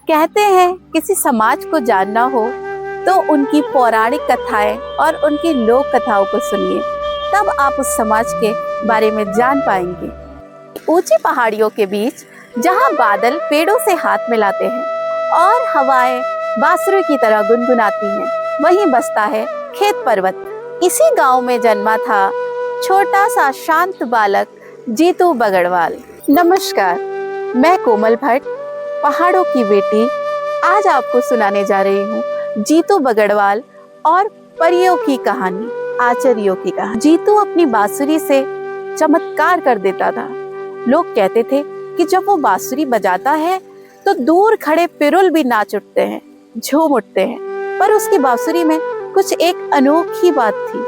कहते हैं किसी समाज को जानना हो तो उनकी पौराणिक कथाएं और उनकी लोक कथाओं को सुनिए, तब आप उस समाज के बारे में जान पाएंगे। ऊंची पहाड़ियों के बीच जहां बादल पेड़ों से हाथ मिलाते हैं और हवाएं बांसुरी की तरह गुनगुनाती हैं, वहीं बसता है खेत पर्वत। इसी गांव में जन्मा था छोटा सा शांत बालक जीतू बगड़वाल। नमस्कार, मैं कोमल भट्ट, पहाड़ों की बेटी, आज आपको सुनाने जा रही हूँ जीतू बगड़वाल और परियों की कहानी, आचरियों की कहानी। जीतू अपनी बांसुरी से चमत्कार कर देता था। लोग कहते थे कि जब वो बांसुरी बजाता है तो दूर खड़े पिरुल भी नाच उठते हैं, झूम उठते हैं। पर उसकी बांसुरी में कुछ एक अनोखी बात थी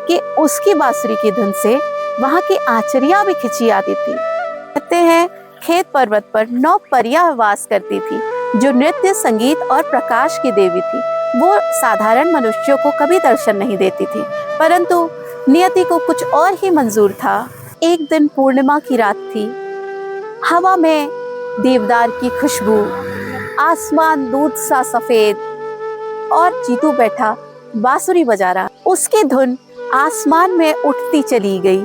कि उसकी बांसुरी की धुन से वहां की आचरियां भी खिंची आती थी। कहते हैं खेत पर्वत पर 9 परियां वास करती थी, जो नृत्य, संगीत और प्रकाश की देवी थी। वो साधारण मनुष्यों को कभी दर्शन नहीं देती थी, परंतु नियति को कुछ और ही मंजूर था। एक दिन पूर्णिमा की रात थी। हवा में देवदार की खुशबू, आसमान दूध सा सफेद और जीतू बैठा बांसुरी बजा रहा। उसकी धुन आसमान में उठती चली गई,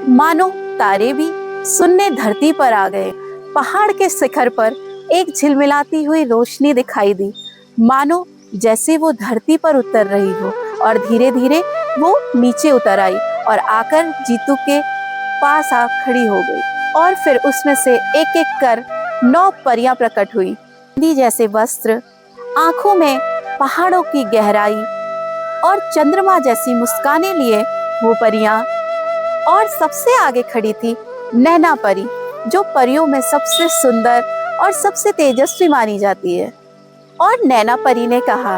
मानो तारे भी सुनने धरती पर आ गए। पहाड़ के शिखर पर एक झिलमिलाती हुई रोशनी दिखाई दी, मानो जैसे वो धरती पर उतर रही हो, और धीरे धीरे वो नीचे उतर आई और आकर जीतू के पास आ खड़ी हो गई। और फिर उसमें से एक एक कर 9 परियां प्रकट हुई। चांदी जैसे वस्त्र, आंखों में पहाड़ों की गहराई और चंद्रमा जैसी मुस्काने लिए वो परियां। और सबसे आगे खड़ी थी नैना परी, जो परियों में सबसे सुंदर और सबसे तेजस्वी मानी जाती है। और नैना परी ने कहा,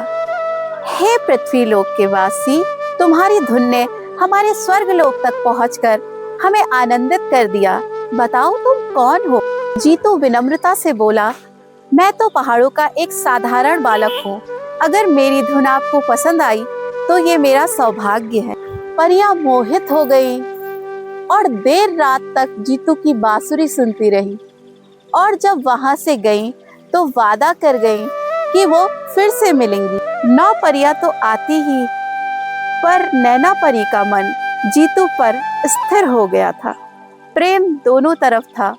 हे पृथ्वी लोक के वासी, तुम्हारी धुन ने हमारे स्वर्ग लोक तक पहुंचकर हमें आनंदित कर दिया। बताओ तुम कौन हो? जीतू विनम्रता से बोला, मैं तो पहाड़ों का एक साधारण बालक हूँ। अगर मेरी धुन आपको पसंद आई तो ये मेरा सौभाग्य है। परियां मोहित हो गई और देर रात तक जीतू की बांसुरी सुनती रही, और जब वहां से गई तो वादा कर गई कि वो फिर से मिलेंगी। 9 परियां तो आती ही, पर नैना परी का मन जीतू पर स्थिर हो गया था। प्रेम दोनों तरफ था,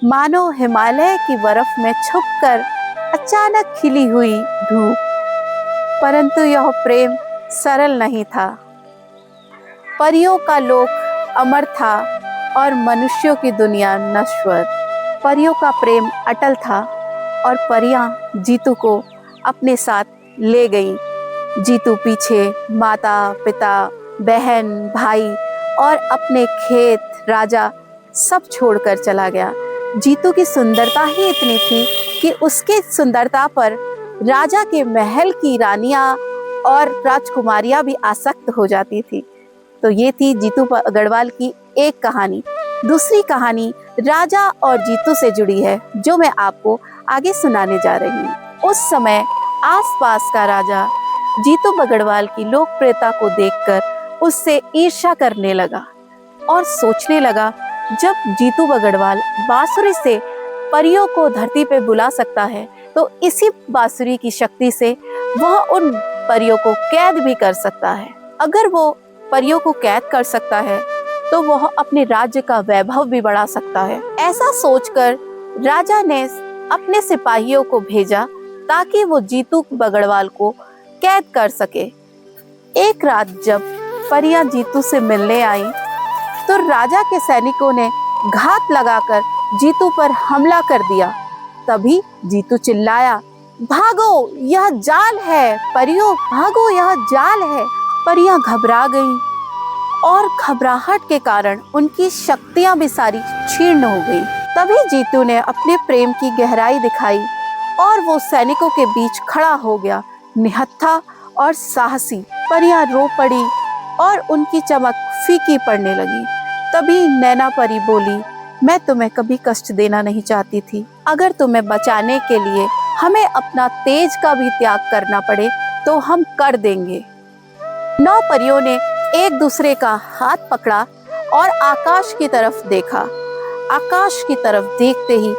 मानो हिमालय की बर्फ में छुपकर अचानक खिली हुई धूप। परंतु यह प्रेम सरल नहीं था। परियों का लोक अमर था और मनुष्यों की दुनिया नश्वर। परियों का प्रेम अटल था और परियां जीतू को अपने साथ ले गईं। जीतू पीछे माता, पिता, बहन, भाई और अपने खेत, राजा सब छोड़कर चला गया। जीतू की सुंदरता ही इतनी थी कि उसके सुंदरता पर राजा के महल की रानियां और राजकुमारियां भी आसक्त हो जाती थी। तो ये थी जीतू बगड़वाल की एक कहानी। दूसरी कहानी राजा और जीतू से जुड़ी है, जो मैं आपको आगे सुनाने जा रही हूँ। उस समय आसपास का राजा जीतू बगड़वाल की लोकप्रियता को देखकर उससे ईर्ष्या करने लगा और सोचने लगा, जब जीतू बगड़वाल बांसुरी से परियों को धरती पे बुला सकता है तो इसी बांसुरी की शक्ति से वह उन परियों को कैद भी कर सकता है। अगर वो परियों को कैद कर सकता है तो वह अपने राज्य का वैभव भी बढ़ा सकता है। ऐसा सोचकर राजा ने अपने सिपाहियों को भेजा ताकि वो जीतू बगड़वाल को कैद कर सके। एक रात जब परियां जीतू से मिलने आई तो राजा के सैनिकों ने घात लगाकर जीतू पर हमला कर दिया। तभी जीतू चिल्लाया, भागो, यह जाल है, परियों भागो, यह जाल है। परियां घबरा गईं और घबराहट के कारण उनकी शक्तियां भी सारी क्षीण हो गई। तभी जीतू ने अपने प्रेम की गहराई दिखाई और वो सैनिकों के बीच खड़ा हो गया, निहत्था और साहसी। परियां रो पड़ी और उनकी चमक फीकी पड़ने लगी। तभी नैना परी बोली, मैं तुम्हें कभी कष्ट देना नहीं चाहती थी। अगर तुम्हें बचाने के लिए हमें अपना तेज का भी त्याग करना पड़े तो हम कर देंगे। 9 परियों ने एक दूसरे का हाथ पकड़ा और आकाश की तरफ देखा। आकाश की तरफ देखते ही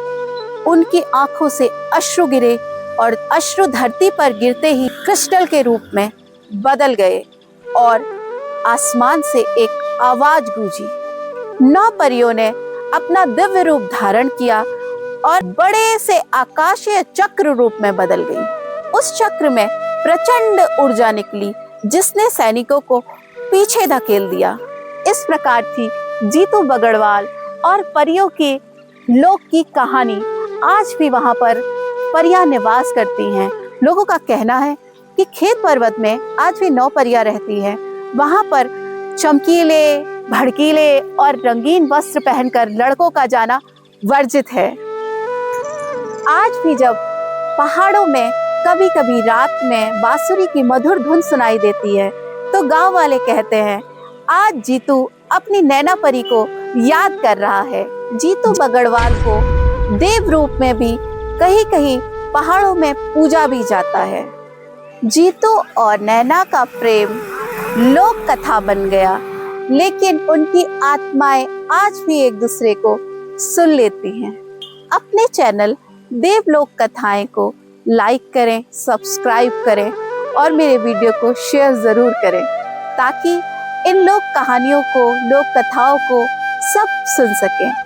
उनकी आंखों से अश्रु गिरे और अश्रु धरती पर गिरते ही क्रिस्टल के रूप में बदल गए और आसमान से एक आवाज गूंजी। 9 परियों ने अपना दिव्य रूप धारण किया और बड़े से आकाशीय चक्र रूप में बदल गई। उस चक्र में प्रचंड ऊर्जा निकली जिसने सैनिकों को पीछे धकेल दिया। इस प्रकार थी जीतू बगड़वाल और परियों की लोक की कहानी। आज भी वहां पर परियां निवास करती हैं। लोगों का कहना है कि खेत पर्वत में आज भी 9 परियां रहती हैं। वहां पर चमकीले, भड़कीले और रंगीन वस्त्र पहनकर लड़कों का जाना वर्जित है। आज भी जब पहाड़ों में कभी कभी रात में बांसुरी की मधुर धुन सुनाई देती है तो गांव वाले कहते हैं आज जीतू अपनी नैना परी को याद कर रहा है। जीतू बगड़वाल को देव रूप में भी कहीं कहीं पहाड़ों में पूजा भी जाता है। जीतू और नैना का प्रेम लोक कथा बन गया, लेकिन उनकी आत्माएं आज भी एक दूसरे को सुन लेती हैं। अपने चैनल देवलोक कथाएं को लाइक करें, सब्सक्राइब करें और मेरे वीडियो को शेयर जरूर करें ताकि इन लोक कहानियों को, लोक कथाओं को सब सुन सकें।